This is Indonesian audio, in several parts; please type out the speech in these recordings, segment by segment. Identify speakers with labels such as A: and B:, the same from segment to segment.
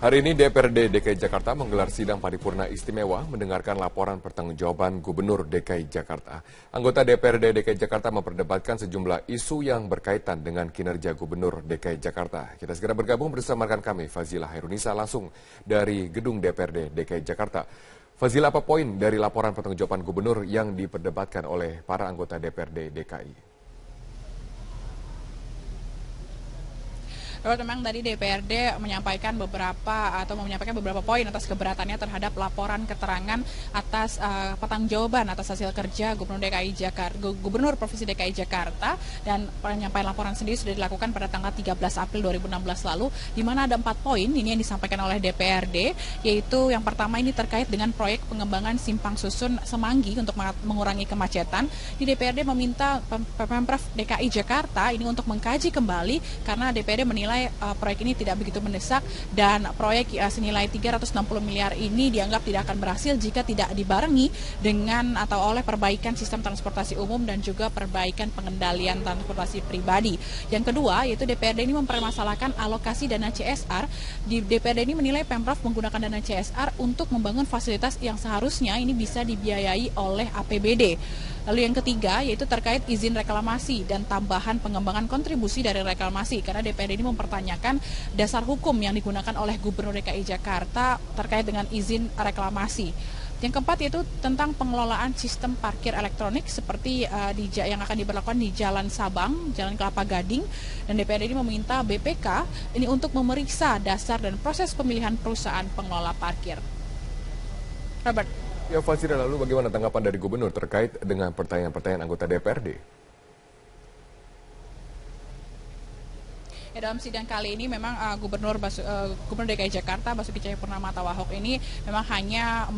A: Hari ini DPRD DKI Jakarta menggelar sidang paripurna istimewa mendengarkan laporan pertanggungjawaban Gubernur DKI Jakarta. Anggota DPRD DKI Jakarta memperdebatkan sejumlah isu yang berkaitan dengan kinerja Gubernur DKI Jakarta. Kita segera bergabung bersama rekan kami Fazila Hairunisa langsung dari gedung DPRD DKI Jakarta. Fazila, apa poin dari laporan pertanggungjawaban Gubernur yang diperdebatkan oleh para anggota DPRD DKI?
B: Memang tadi DPRD menyampaikan beberapa poin atas keberatannya terhadap laporan keterangan atas pertanggungjawaban atas hasil kerja Gubernur Provinsi DKI Jakarta, dan penyampaian laporan sendiri sudah dilakukan pada tanggal 13 April 2016 lalu, di mana ada 4 poin ini yang disampaikan oleh DPRD, yaitu yang pertama ini terkait dengan proyek pengembangan Simpang Susun Semanggi untuk mengurangi kemacetan. Di DPRD meminta Pemprov DKI Jakarta ini untuk mengkaji kembali karena DPRD menilai proyek ini tidak begitu mendesak, dan proyek senilai 360 miliar ini dianggap tidak akan berhasil jika tidak dibarengi dengan atau oleh perbaikan sistem transportasi umum dan juga perbaikan pengendalian transportasi pribadi. Yang kedua, yaitu DPRD ini mempermasalahkan alokasi dana CSR. Di DPRD ini menilai Pemprov menggunakan dana CSR untuk membangun fasilitas yang seharusnya ini bisa dibiayai oleh APBD. Lalu yang ketiga, yaitu terkait izin reklamasi dan tambahan pengembangan kontribusi dari reklamasi, karena DPRD ini mempertanyakan dasar hukum yang digunakan oleh Gubernur DKI Jakarta terkait dengan izin reklamasi. Yang keempat yaitu tentang pengelolaan sistem parkir elektronik seperti yang akan diberlakukan di Jalan Sabang, Jalan Kelapa Gading, dan DPRD ini meminta BPK ini untuk memeriksa dasar dan proses pemilihan perusahaan pengelola parkir. Robert.
A: Ya, Fazila, lalu bagaimana tanggapan dari Gubernur terkait dengan pertanyaan-pertanyaan anggota DPRD?
B: Ya, dalam sidang kali ini memang Gubernur DKI Jakarta Basuki Cahayapurnama atau Ahok ini memang hanya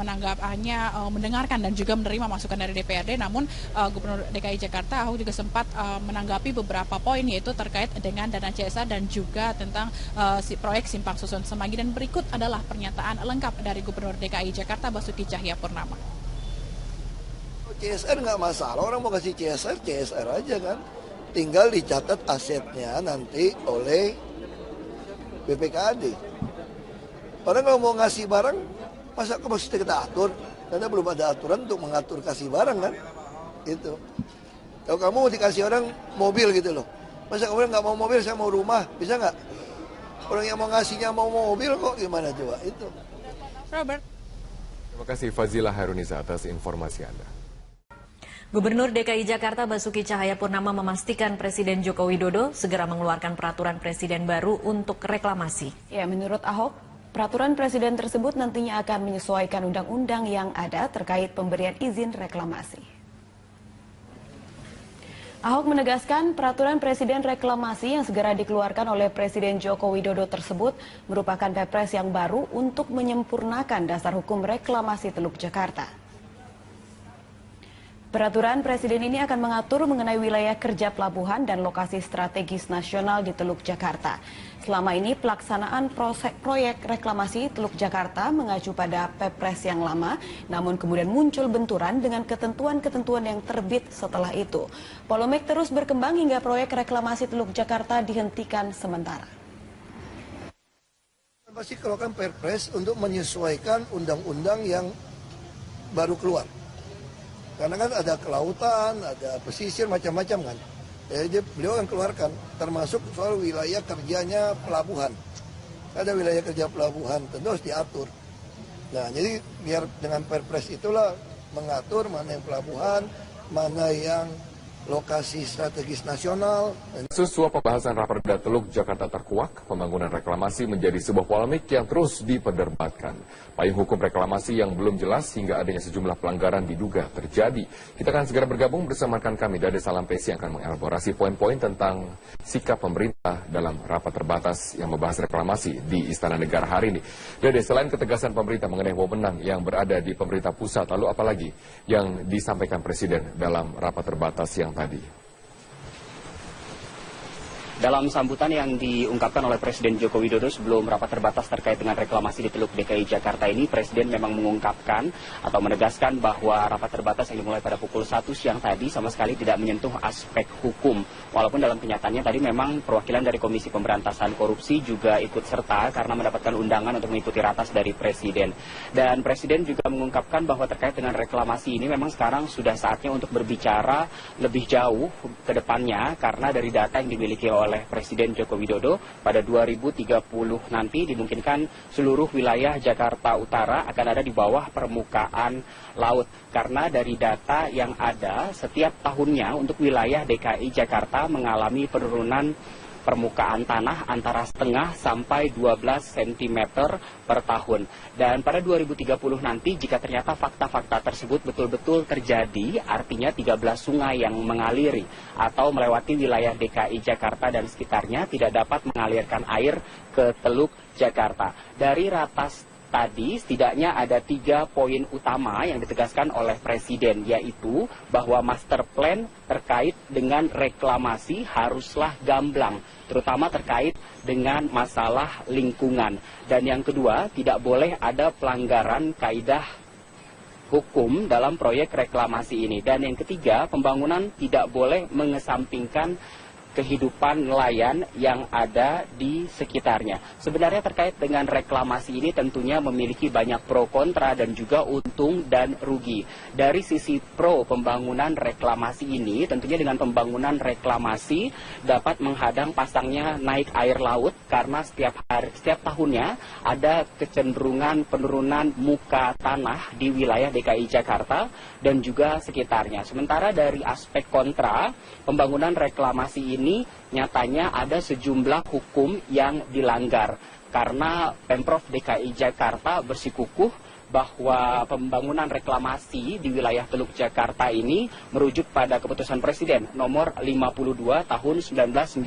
B: mendengarkan dan juga menerima masukan dari DPRD. Namun Gubernur DKI Jakarta Ahok juga sempat menanggapi beberapa poin, yaitu terkait dengan dana CSR dan juga tentang proyek Simpang Susun Semanggi. Dan berikut adalah pernyataan lengkap dari Gubernur DKI Jakarta Basuki Cahayapurnama.
C: CSR nggak masalah, orang mau kasih CSR aja kan. Tinggal dicatat asetnya nanti oleh BPKAD. Orang kalau mau ngasih barang, masa mesti kita atur? Karena belum ada aturan untuk mengatur kasih barang kan. Itu. Kalau kamu mau dikasih orang mobil gitu loh. Masa kamu nggak mau mobil, saya mau rumah, bisa nggak? Orang yang mau ngasihnya mau mobil kok, gimana coba? Itu.
B: Robert.
A: Terima kasih Fazila Hairunisa atas informasi Anda.
D: Gubernur DKI Jakarta Basuki Cahayapurnama memastikan Presiden Joko Widodo segera mengeluarkan peraturan presiden baru untuk reklamasi.
E: Ya, menurut Ahok, peraturan presiden tersebut nantinya akan menyesuaikan undang-undang yang ada terkait pemberian izin reklamasi. Ahok menegaskan peraturan presiden reklamasi yang segera dikeluarkan oleh Presiden Joko Widodo tersebut merupakan Perpres yang baru untuk menyempurnakan dasar hukum reklamasi Teluk Jakarta. Peraturan presiden ini akan mengatur mengenai wilayah kerja pelabuhan dan lokasi strategis nasional di Teluk Jakarta. Selama ini pelaksanaan proyek reklamasi Teluk Jakarta mengacu pada Perpres yang lama, namun kemudian muncul benturan dengan ketentuan-ketentuan yang terbit setelah itu. Polemik terus berkembang hingga proyek reklamasi Teluk Jakarta dihentikan sementara.
C: Pasti keluarkan Perpres untuk menyesuaikan undang-undang yang baru keluar. Karena kan ada kelautan, ada pesisir, macam-macam kan. Jadi beliau akan keluarkan, termasuk soal wilayah kerjanya pelabuhan. Ada wilayah kerja pelabuhan, tentu harus diatur. Nah, jadi biar dengan Perpres itulah mengatur mana yang pelabuhan, mana yang lokasi strategis nasional.
A: Kasus suap pembahasan Raperda Teluk Jakarta terkuak, pembangunan reklamasi menjadi sebuah polemik yang terus diperdebatkan. Payung hukum reklamasi yang belum jelas hingga adanya sejumlah pelanggaran diduga terjadi. Kita akan segera bergabung bersama rekan kami Dade Salampesi yang akan mengelaborasi poin-poin tentang sikap pemerintah dalam rapat terbatas yang membahas reklamasi di Istana Negara hari ini. Dade, selain ketegasan pemerintah mengenai wewenang yang berada di pemerintah pusat, lalu apalagi yang disampaikan Presiden dalam rapat terbatas yang tadi?
F: Dalam sambutan yang diungkapkan oleh Presiden Joko Widodo sebelum rapat terbatas terkait dengan reklamasi di Teluk DKI Jakarta ini, Presiden memang mengungkapkan atau menegaskan bahwa rapat terbatas yang dimulai pada pukul 1 siang tadi sama sekali tidak menyentuh aspek hukum. Walaupun dalam kenyataannya tadi memang perwakilan dari Komisi Pemberantasan Korupsi juga ikut serta karena mendapatkan undangan untuk mengikuti ratas dari Presiden. Dan Presiden juga mengungkapkan bahwa terkait dengan reklamasi ini memang sekarang sudah saatnya untuk berbicara lebih jauh ke depannya, karena dari data yang dimiliki oleh Presiden Joko Widodo pada 2030 nanti dimungkinkan seluruh wilayah Jakarta Utara akan ada di bawah permukaan laut. Karena dari data yang ada setiap tahunnya untuk wilayah DKI Jakarta mengalami penurunan permukaan tanah antara setengah sampai 12 cm per tahun. Dan pada 2030 nanti jika ternyata fakta-fakta tersebut betul-betul terjadi, artinya 13 sungai yang mengaliri atau melewati wilayah DKI Jakarta dan sekitarnya tidak dapat mengalirkan air ke Teluk Jakarta. Dari ratas tadi setidaknya ada 3 poin utama yang ditegaskan oleh Presiden, yaitu bahwa master plan terkait dengan reklamasi haruslah gamblang, terutama terkait dengan masalah lingkungan. Dan yang kedua, tidak boleh ada pelanggaran kaidah hukum dalam proyek reklamasi ini. Dan yang ketiga, pembangunan tidak boleh mengesampingkan kehidupan nelayan yang ada di sekitarnya. Sebenarnya terkait dengan reklamasi ini tentunya memiliki banyak pro kontra dan juga untung dan rugi. Dari sisi pro pembangunan reklamasi ini, tentunya dengan pembangunan reklamasi dapat menghadang pasangnya naik air laut karena setiap tahunnya ada kecenderungan penurunan muka tanah di wilayah DKI Jakarta dan juga sekitarnya. Sementara dari aspek kontra, pembangunan reklamasi ini nyatanya ada sejumlah hukum yang dilanggar karena Pemprov DKI Jakarta bersikukuh bahwa pembangunan reklamasi di wilayah Teluk Jakarta ini merujuk pada keputusan Presiden nomor 52 tahun 1995.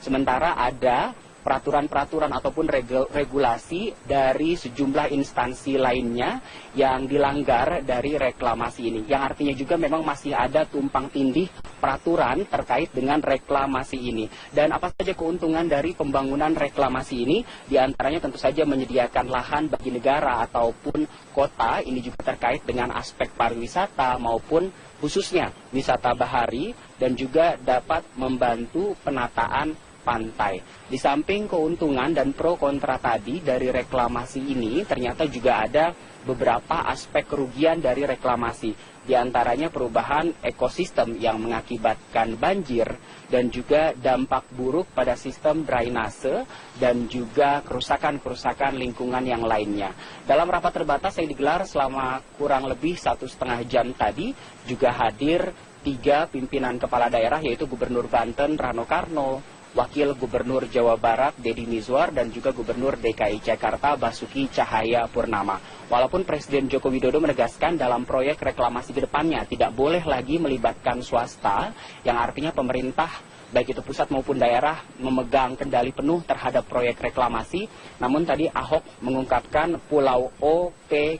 F: Sementara ada peraturan-peraturan ataupun regulasi dari sejumlah instansi lainnya yang dilanggar dari reklamasi ini. Yang artinya juga memang masih ada tumpang tindih peraturan terkait dengan reklamasi ini. Dan apa saja keuntungan dari pembangunan reklamasi ini? Di antaranya tentu saja menyediakan lahan bagi negara ataupun kota. Ini juga terkait dengan aspek pariwisata maupun khususnya wisata bahari dan juga dapat membantu penataan pantai. Di samping keuntungan dan pro kontra tadi dari reklamasi ini, ternyata juga ada beberapa aspek kerugian dari reklamasi. Di antaranya perubahan ekosistem yang mengakibatkan banjir dan juga dampak buruk pada sistem drainase dan juga kerusakan-kerusakan lingkungan yang lainnya. Dalam rapat terbatas yang digelar selama kurang lebih 1,5 jam tadi juga hadir 3 pimpinan kepala daerah, yaitu Gubernur Banten Rano Karno, Wakil Gubernur Jawa Barat Deddy Mizwar dan juga Gubernur DKI Jakarta Basuki Cahayapurnama. Walaupun Presiden Joko Widodo menegaskan dalam proyek reklamasi ke depannya tidak boleh lagi melibatkan swasta, yang artinya pemerintah baik itu pusat maupun daerah memegang kendali penuh terhadap proyek reklamasi. Namun tadi Ahok mengungkapkan Pulau O, P,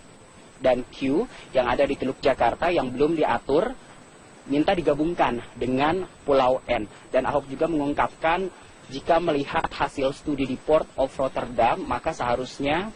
F: dan Q yang ada di Teluk Jakarta yang belum diatur minta digabungkan dengan Pulau N. Dan Ahok juga mengungkapkan jika melihat hasil studi di Port of Rotterdam, maka seharusnya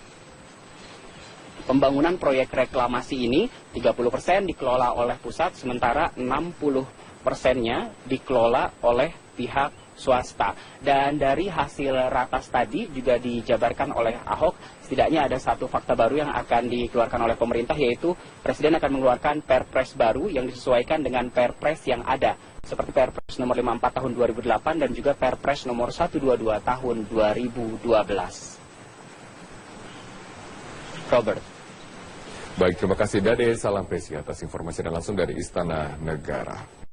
F: pembangunan proyek reklamasi ini 30% dikelola oleh pusat, sementara 60%-nya dikelola oleh pihak swasta. Dan dari hasil ratas tadi juga dijabarkan oleh Ahok, setidaknya ada satu fakta baru yang akan dikeluarkan oleh pemerintah, yaitu Presiden akan mengeluarkan Perpres baru yang disesuaikan dengan Perpres yang ada, seperti Perpres nomor 54 tahun 2008 dan juga Perpres nomor 122 tahun 2012. Robert.
A: Baik, terima kasih Dade. Salam Presi atas informasi dan langsung dari Istana Negara.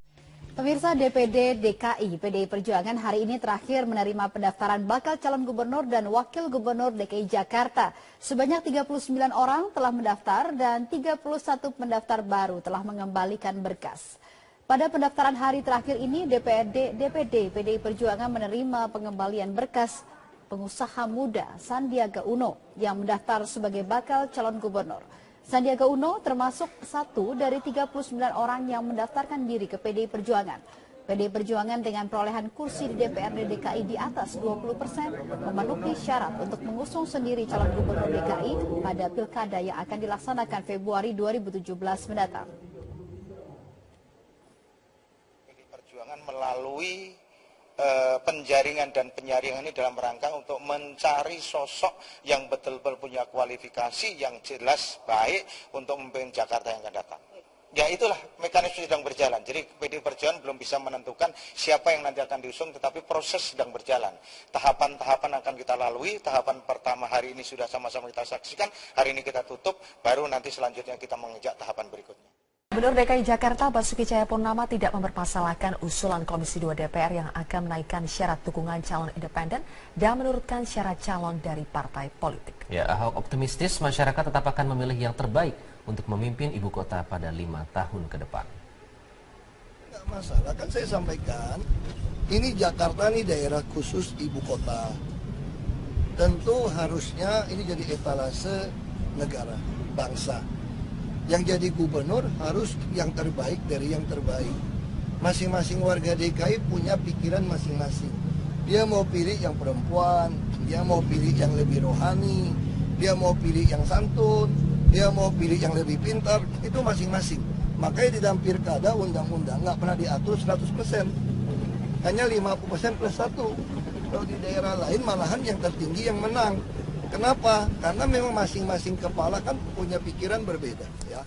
G: Pemirsa, DPD DKI PDI Perjuangan hari ini terakhir menerima pendaftaran bakal calon gubernur dan wakil gubernur DKI Jakarta. Sebanyak 39 orang telah mendaftar dan 31 pendaftar baru telah mengembalikan berkas. Pada pendaftaran hari terakhir ini, DPD PDI Perjuangan menerima pengembalian berkas pengusaha muda Sandiaga Uno yang mendaftar sebagai bakal calon gubernur. Sandiaga Uno termasuk satu dari 39 orang yang mendaftarkan diri ke PDI Perjuangan. PDI Perjuangan dengan perolehan kursi di DPRD DKI di atas 20% memenuhi syarat untuk mengusung sendiri calon gubernur DKI pada pilkada yang akan dilaksanakan Februari 2017 mendatang.
H: PDI Perjuangan melalui penjaringan dan penyaringan ini dalam rangka untuk mencari sosok yang betul-betul punya kualifikasi yang jelas baik untuk memimpin Jakarta yang akan datang. Ya itulah mekanisme sedang berjalan. Jadi PDI Perjuangan belum bisa menentukan siapa yang nanti akan diusung, tetapi proses sedang berjalan. Tahapan-tahapan akan kita lalui. Tahapan pertama hari ini sudah sama-sama kita saksikan. Hari ini kita tutup, baru nanti selanjutnya kita mengejar tahapan berikutnya.
I: Gubernur DKI Jakarta Basuki Cahayapurnama tidak mempermasalahkan usulan Komisi 2 DPR yang akan menaikkan syarat dukungan calon independen dan menurunkan syarat calon dari partai politik.
J: Ya, Ahok optimistis masyarakat tetap akan memilih yang terbaik untuk memimpin ibu kota pada 5 tahun ke depan.
C: Nggak masalah, kan saya sampaikan, ini Jakarta nih daerah khusus ibu kota. Tentu harusnya ini jadi etalase negara, bangsa. Yang jadi gubernur harus yang terbaik dari yang terbaik. Masing-masing warga DKI punya pikiran masing-masing. Dia mau pilih yang perempuan, dia mau pilih yang lebih rohani, dia mau pilih yang santun, dia mau pilih yang lebih pintar, itu masing-masing. Makanya di dalam pilkada undang-undang nggak pernah diatur 100%. Hanya 50% plus 1. Kalau di daerah lain malahan yang tertinggi yang menang. Kenapa? Karena memang masing-masing kepala kan punya pikiran berbeda. Ya.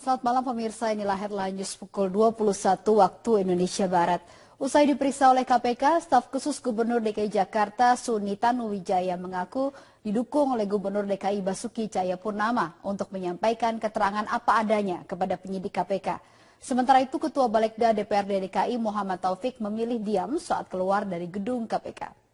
G: Selamat malam pemirsa, inilah headline news pukul 21 waktu Indonesia Barat. Usai diperiksa oleh KPK, staf khusus Gubernur DKI Jakarta Suni Tanuwijaya mengaku didukung oleh Gubernur DKI Basuki Cahayapurnama untuk menyampaikan keterangan apa adanya kepada penyidik KPK. Sementara itu Ketua Balegda DPRD DKI Muhammad Taufik memilih diam saat keluar dari gedung KPK.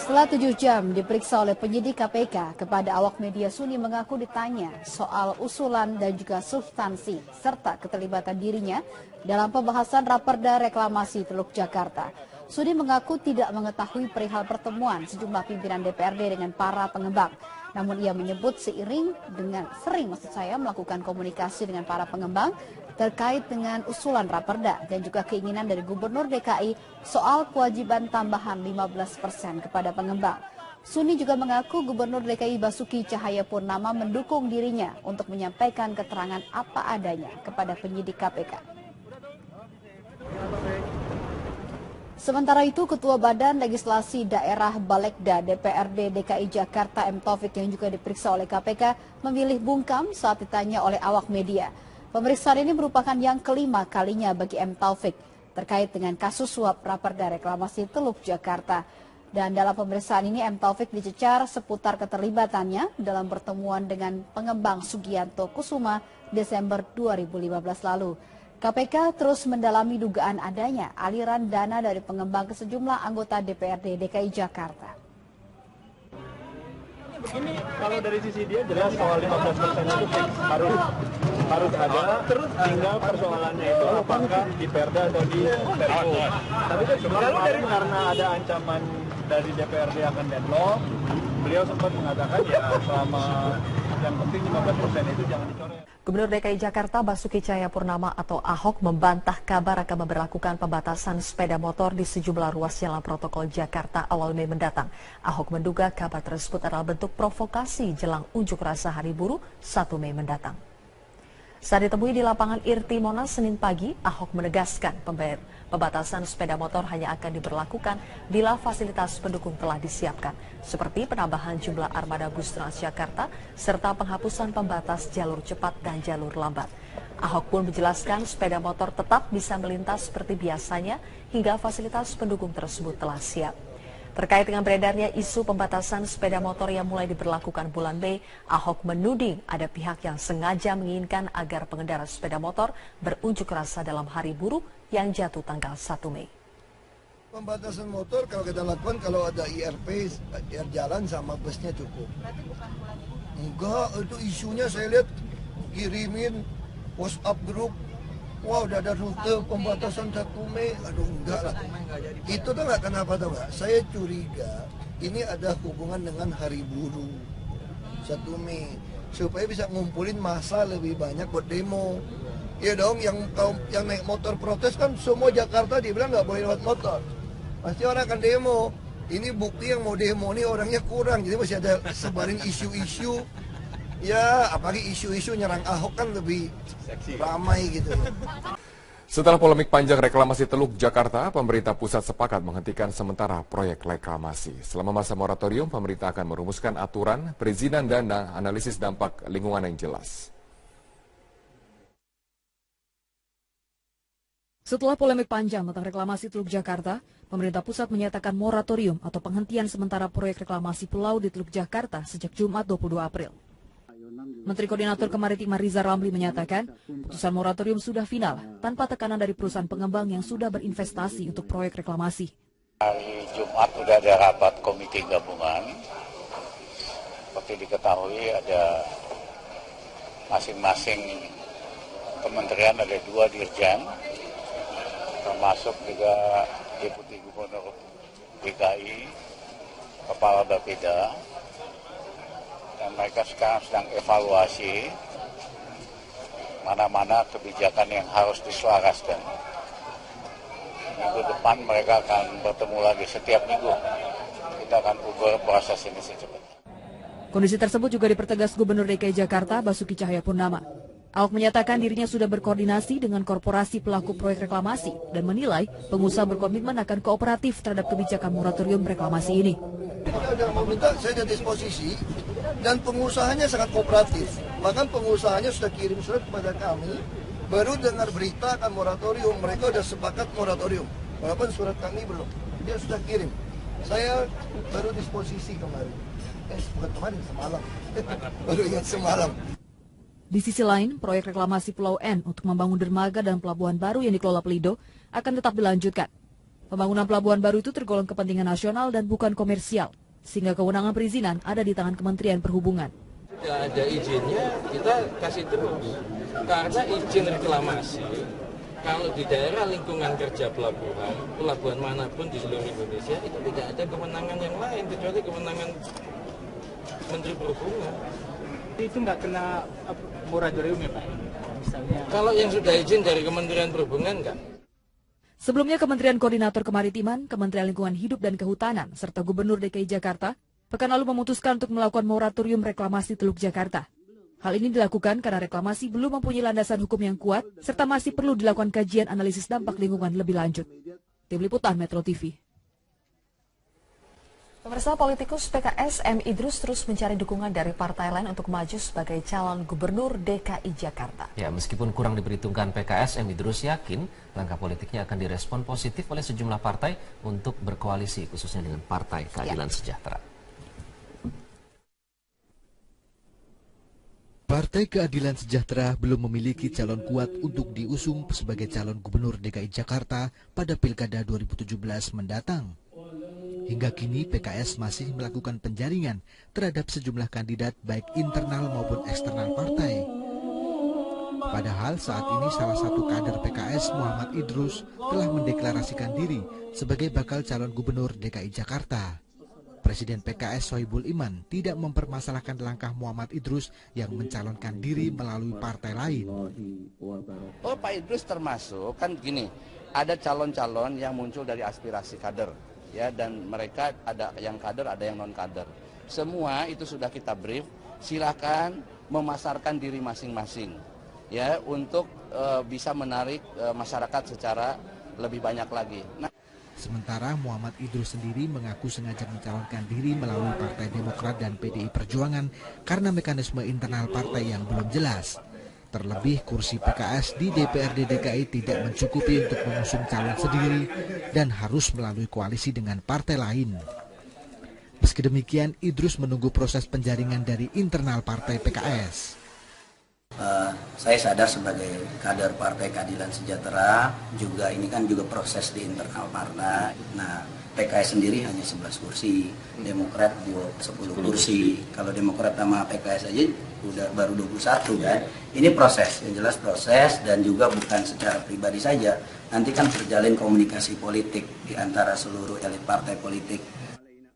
G: Setelah 7 jam diperiksa oleh penyidik KPK, kepada awak media Suni mengaku ditanya soal usulan dan juga substansi serta keterlibatan dirinya dalam pembahasan Raperda Reklamasi Teluk Jakarta. Suni mengaku tidak mengetahui perihal pertemuan sejumlah pimpinan DPRD dengan para pengembang. Namun ia menyebut sering melakukan komunikasi dengan para pengembang terkait dengan usulan Raperda dan juga keinginan dari Gubernur DKI soal kewajiban tambahan 15% kepada pengembang. Suni juga mengaku Gubernur DKI Basuki Cahayapurnama mendukung dirinya untuk menyampaikan keterangan apa adanya kepada penyidik KPK. Sementara itu, Ketua Badan Legislasi Daerah Balegda DPRD DKI Jakarta M. Taufik yang juga diperiksa oleh KPK memilih bungkam saat ditanya oleh awak media. Pemeriksaan ini merupakan yang kelima kalinya bagi M. Taufik terkait dengan kasus suap Raperda Reklamasi Teluk Jakarta. Dan dalam pemeriksaan ini M. Taufik dicecar seputar keterlibatannya dalam pertemuan dengan pengembang Sugianto Kusuma Desember 2015 lalu. KPK terus mendalami dugaan adanya aliran dana dari pengembang ke sejumlah anggota DPRD DKI Jakarta.
K: Begini, kalau dari sisi dia jelas soal 15% itu harus ada, terus tinggal persoalannya itu apakah di Perda atau di Perpu. Tapi kan kemarin karena ada ancaman dari DPRD akan deadlock, beliau sempat mengatakan ya selama yang penting 15% itu jangan dicoret.
I: Gubernur DKI Jakarta Basuki Cahayapurnama atau Ahok membantah kabar akan memberlakukan pembatasan sepeda motor di sejumlah ruas jalan protokol Jakarta awal Mei mendatang. Ahok menduga kabar tersebut adalah bentuk provokasi jelang unjuk rasa Hari Buruh 1 Mei mendatang. Saat ditemui di lapangan Irti Monas Senin pagi, Ahok menegaskan pembatasan sepeda motor hanya akan diberlakukan bila fasilitas pendukung telah disiapkan, seperti penambahan jumlah armada bus Transjakarta serta penghapusan pembatas jalur cepat dan jalur lambat. Ahok pun menjelaskan sepeda motor tetap bisa melintas seperti biasanya hingga fasilitas pendukung tersebut telah siap. Terkait dengan beredarnya isu pembatasan sepeda motor yang mulai diberlakukan bulan Mei, Ahok menuding ada pihak yang sengaja menginginkan agar pengendara sepeda motor berunjuk rasa dalam Hari Buruh yang jatuh tanggal 1 Mei.
C: Pembatasan motor kalau kita lakukan kalau ada IRP, jalan sama busnya cukup. Enggak, itu isunya saya lihat kirimin WhatsApp grup. Wah, udah ada rute pembatasan 1 Mei. Aduh, enggak lah. Itu tuh enggak kenapa tuh enggak. Saya curiga ini ada hubungan dengan Hari Buruh 1 Mei. Supaya bisa ngumpulin massa lebih banyak buat demo. Ya dong, yang naik motor protes kan semua Jakarta dibilang nggak boleh lewat motor. Pasti orang akan demo. Ini bukti yang mau demo ini orangnya kurang, jadi masih ada sebarin isu-isu. Ya, apalagi isu-isu nyerang Ahok kan lebih ramai gitu.
A: Setelah polemik panjang reklamasi Teluk Jakarta, pemerintah pusat sepakat menghentikan sementara proyek reklamasi. Selama masa moratorium, pemerintah akan merumuskan aturan, perizinan dan analisis dampak lingkungan yang jelas.
L: Setelah polemik panjang tentang reklamasi Teluk Jakarta, pemerintah pusat menyatakan moratorium atau penghentian sementara proyek reklamasi pulau di Teluk Jakarta sejak Jumat 22 April. Menteri Koordinator Kemaritiman Rizal Ramli menyatakan, putusan moratorium sudah final tanpa tekanan dari perusahaan pengembang yang sudah berinvestasi untuk proyek reklamasi.
M: Hari Jumat sudah ada rapat komite gabungan. Seperti diketahui ada masing-masing kementerian ada 2 dirjen, termasuk juga Deputi Gubernur DKI, Kepala Bapeda, dan mereka sekarang sedang evaluasi mana-mana kebijakan yang harus diselaraskan. Minggu depan mereka akan bertemu lagi setiap minggu. Kita akan ubah proses ini secepatnya.
L: Kondisi tersebut juga dipertegas Gubernur DKI Jakarta Basuki Cahayapurnama. Ahok menyatakan dirinya sudah berkoordinasi dengan korporasi pelaku proyek reklamasi dan menilai pengusaha berkomitmen akan kooperatif terhadap kebijakan moratorium reklamasi ini.
C: Saya sudah meminta, saya ada disposisi dan pengusahanya sangat kooperatif. Bahkan pengusahanya sudah kirim surat kepada kami, baru dengar berita akan moratorium, mereka sudah sepakat moratorium. Walaupun surat kami belum, dia sudah kirim. Saya baru disposisi kemarin. Bukan kemarin, semalam. Baru ingat semalam.
L: Di sisi lain, proyek reklamasi Pulau N untuk membangun dermaga dan pelabuhan baru yang dikelola Pelindo akan tetap dilanjutkan. Pembangunan pelabuhan baru itu tergolong kepentingan nasional dan bukan komersial, sehingga kewenangan perizinan ada di tangan Kementerian Perhubungan.
N: Tidak ada izinnya, kita kasih terus. Karena izin reklamasi, kalau di daerah lingkungan kerja pelabuhan manapun di seluruh Indonesia, itu tidak ada kewenangan yang lain, kecuali kewenangan Menteri Perhubungan.
O: Itu nggak kena moratorium ya Pak? Misalnya.
N: Kalau yang sudah izin dari Kementerian Perhubungan enggak.
L: Sebelumnya Kementerian Koordinator Kemaritiman, Kementerian Lingkungan Hidup dan Kehutanan, serta Gubernur DKI Jakarta, pekan lalu memutuskan untuk melakukan moratorium reklamasi Teluk Jakarta. Hal ini dilakukan karena reklamasi belum mempunyai landasan hukum yang kuat, serta masih perlu dilakukan kajian analisis dampak lingkungan lebih lanjut. Tim Liputan Metro TV.
I: Pemirsa, politikus PKS M. Idrus terus mencari dukungan dari partai lain untuk maju sebagai calon gubernur DKI Jakarta.
J: Ya, meskipun kurang diperhitungkan PKS, M. Idrus yakin langkah politiknya akan direspon positif oleh sejumlah partai untuk berkoalisi, khususnya dengan Partai Keadilan Sejahtera.
P: Partai Keadilan Sejahtera belum memiliki calon kuat untuk diusung sebagai calon gubernur DKI Jakarta pada Pilkada 2017 mendatang. Hingga kini PKS masih melakukan penjaringan terhadap sejumlah kandidat baik internal maupun eksternal partai. Padahal saat ini salah satu kader PKS Muhammad Idrus telah mendeklarasikan diri sebagai bakal calon gubernur DKI Jakarta. Presiden PKS Sohibul Iman tidak mempermasalahkan langkah Muhammad Idrus yang mencalonkan diri melalui partai lain.
Q: Oh, Pak Idrus termasuk, kan gini, ada calon-calon yang muncul dari aspirasi kader. Ya, dan mereka ada yang kader, ada yang non kader. Semua itu sudah kita brief. Silakan memasarkan diri masing-masing, ya, untuk bisa menarik masyarakat secara lebih banyak lagi.
P: Sementara Muhammad Idrus sendiri mengaku sengaja mencalonkan diri melalui Partai Demokrat dan PDI Perjuangan karena mekanisme internal partai yang belum jelas. Terlebih kursi PKS di DPRD DKI tidak mencukupi untuk mengusung calon sendiri dan harus melalui koalisi dengan partai lain. Meski demikian, Idrus menunggu proses penjaringan dari internal partai PKS.
R: Saya sadar sebagai kader Partai Keadilan Sejahtera, juga ini kan juga proses di internal partai. Nah, PKS sendiri hanya 11 kursi, Demokrat 10 kursi. Kalau Demokrat sama PKS aja udah baru 21 kan. Ini proses, yang jelas proses, dan juga bukan secara pribadi saja. Nanti kan terjalin komunikasi politik di antara seluruh elit partai politik.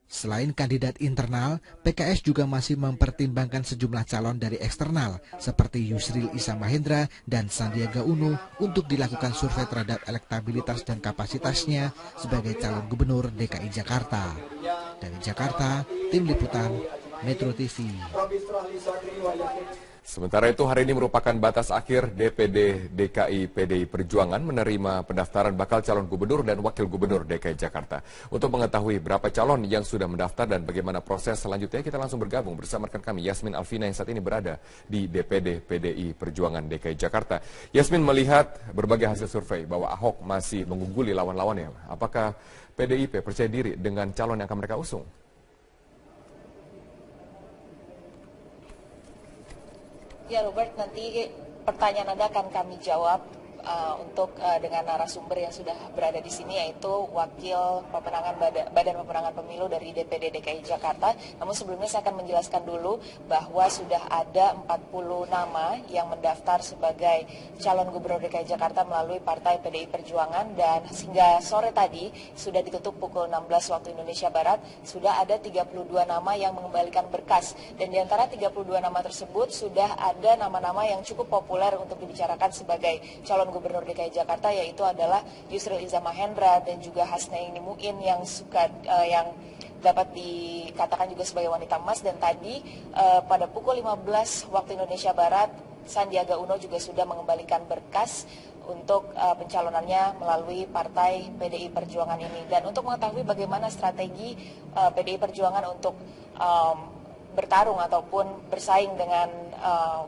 P: Selain kandidat internal, PKS juga masih mempertimbangkan sejumlah calon dari eksternal seperti Yusril Iza Mahendra dan Sandiaga Uno untuk dilakukan survei terhadap elektabilitas dan kapasitasnya sebagai calon gubernur DKI Jakarta. Dari Jakarta, Tim Liputan, Metro TV.
A: Sementara itu hari ini merupakan batas akhir DPD DKI PDI Perjuangan menerima pendaftaran bakal calon gubernur dan wakil gubernur DKI Jakarta. Untuk mengetahui berapa calon yang sudah mendaftar dan bagaimana proses selanjutnya, kita langsung bergabung bersama rekan kami Yasmin Alvina yang saat ini berada di DPD PDI Perjuangan DKI Jakarta. Yasmin, melihat berbagai hasil survei bahwa Ahok masih mengungguli lawan-lawannya, apakah PDIP percaya diri dengan calon yang akan mereka usung?
S: Ya Robert, nanti pertanyaan Anda akan kami jawab dengan narasumber yang sudah berada di sini, yaitu Wakil Pemenangan Badan Pemenangan Pemilu dari DPD DKI Jakarta. Namun sebelumnya saya akan menjelaskan dulu bahwa sudah ada 40 nama yang mendaftar sebagai calon gubernur DKI Jakarta melalui Partai PDI Perjuangan, dan hingga sore tadi sudah ditutup pukul 16 waktu Indonesia Barat, sudah ada 32 nama yang mengembalikan berkas. Dan di antara 32 nama tersebut sudah ada nama-nama yang cukup populer untuk dibicarakan sebagai calon gubernur DKI Jakarta, yaitu adalah Yusril Iza Mahendra dan juga Hasnaini Muin yang dapat dikatakan juga sebagai wanita emas. Dan tadi pada pukul 15 waktu Indonesia Barat, Sandiaga Uno juga sudah mengembalikan berkas untuk pencalonannya melalui Partai PDI Perjuangan ini. Dan untuk mengetahui bagaimana strategi PDI Perjuangan untuk bertarung ataupun bersaing dengan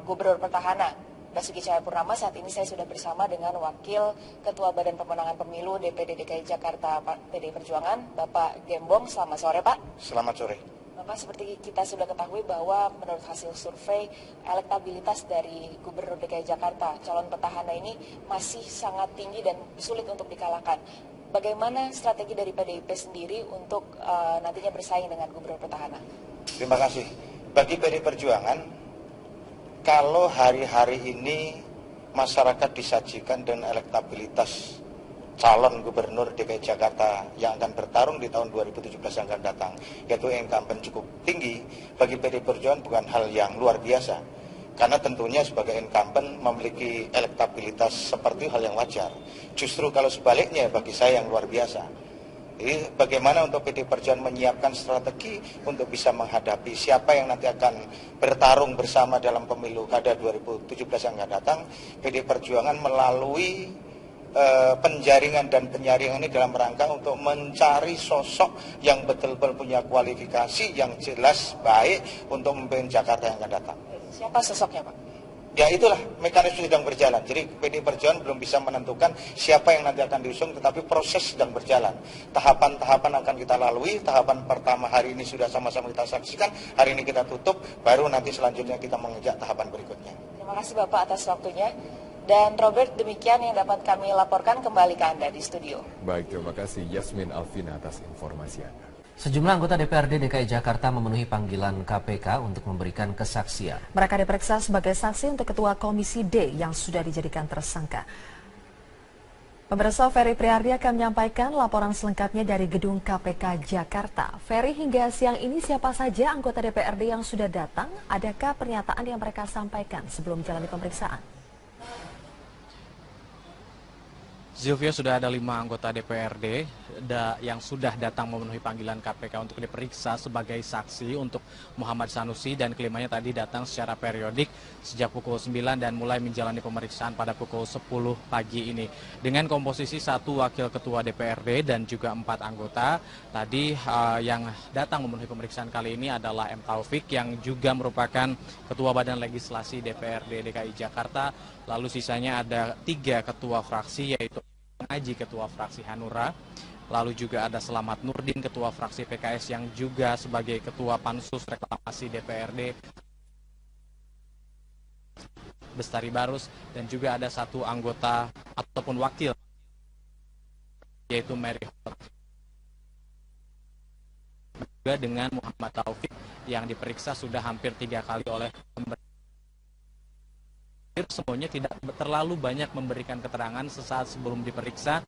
S: gubernur petahana Basuki Cahayapurnama, saat ini saya sudah bersama dengan Wakil Ketua Badan Pemenangan Pemilu DPD DKI Jakarta PDI Perjuangan, Bapak Gembong. Selamat sore, Pak.
H: Selamat sore.
S: Bapak, seperti kita sudah ketahui bahwa menurut hasil survei, elektabilitas dari Gubernur DKI Jakarta, calon petahana ini masih sangat tinggi dan sulit untuk dikalahkan. Bagaimana strategi dari PDIP sendiri untuk nantinya bersaing dengan Gubernur petahana?
H: Terima kasih. Bagi PDI Perjuangan, kalau hari-hari ini masyarakat disajikan dengan elektabilitas calon gubernur DKI Jakarta yang akan bertarung di tahun 2017 yang akan datang, yaitu incumbent cukup tinggi, bagi PDI Perjuangan bukan hal yang luar biasa. Karena tentunya sebagai incumbent memiliki elektabilitas seperti hal yang wajar. Justru kalau sebaliknya bagi saya yang luar biasa. Jadi bagaimana untuk PDI Perjuangan menyiapkan strategi untuk bisa menghadapi siapa yang nanti akan bertarung bersama dalam pemilu kada 2017 yang akan datang. PDI Perjuangan melalui penjaringan dan penyaringan ini dalam rangka untuk mencari sosok yang betul-betul punya kualifikasi yang jelas baik untuk memimpin Jakarta yang akan datang.
S: Siapa sosoknya, Pak?
H: Ya itulah mekanisme sedang berjalan. Jadi PDI Perjuangan belum bisa menentukan siapa yang nanti akan diusung, tetapi proses sedang berjalan. Tahapan-tahapan akan kita lalui. Tahapan pertama hari ini sudah sama-sama kita saksikan. Hari ini kita tutup, baru nanti selanjutnya kita mengejar tahapan berikutnya.
S: Terima kasih Bapak atas waktunya. Dan Robert, demikian yang dapat kami laporkan, kembali ke Anda di studio.
A: Baik, terima kasih Yasmin Alvina atas informasi Anda.
J: Sejumlah anggota DPRD DKI Jakarta memenuhi panggilan KPK untuk memberikan kesaksian.
I: Mereka diperiksa sebagai saksi untuk Ketua Komisi D yang sudah dijadikan tersangka. Pemirsa, Ferry Priardi akan menyampaikan laporan selengkapnya dari gedung KPK Jakarta. Ferry, hingga siang ini siapa saja anggota DPRD yang sudah datang? Adakah pernyataan yang mereka sampaikan sebelum menjalani pemeriksaan?
T: Zilvia, sudah ada 5 anggota DPRD yang sudah datang memenuhi panggilan KPK untuk diperiksa sebagai saksi untuk Muhammad Sanusi, dan kelimanya tadi datang secara periodik sejak pukul 9 dan mulai menjalani pemeriksaan pada pukul 10 pagi ini. Dengan komposisi 1 wakil ketua DPRD dan juga 4 anggota, tadi yang datang memenuhi pemeriksaan kali ini adalah M. Taufik yang juga merupakan Ketua Badan Legislasi DPRD DKI Jakarta. Lalu sisanya ada 3 ketua fraksi, yaitu Aji Ketua Fraksi Hanura, lalu juga ada Selamat Nurdin Ketua Fraksi PKS yang juga sebagai Ketua Pansus Reklamasi DPRD, Bestari Barus, dan juga ada 1 anggota ataupun wakil, yaitu Mary Hot. Juga dengan Muhammad Taufik yang diperiksa sudah hampir 3 kali oleh pemerintah. Semuanya tidak terlalu banyak memberikan keterangan sesaat sebelum diperiksa.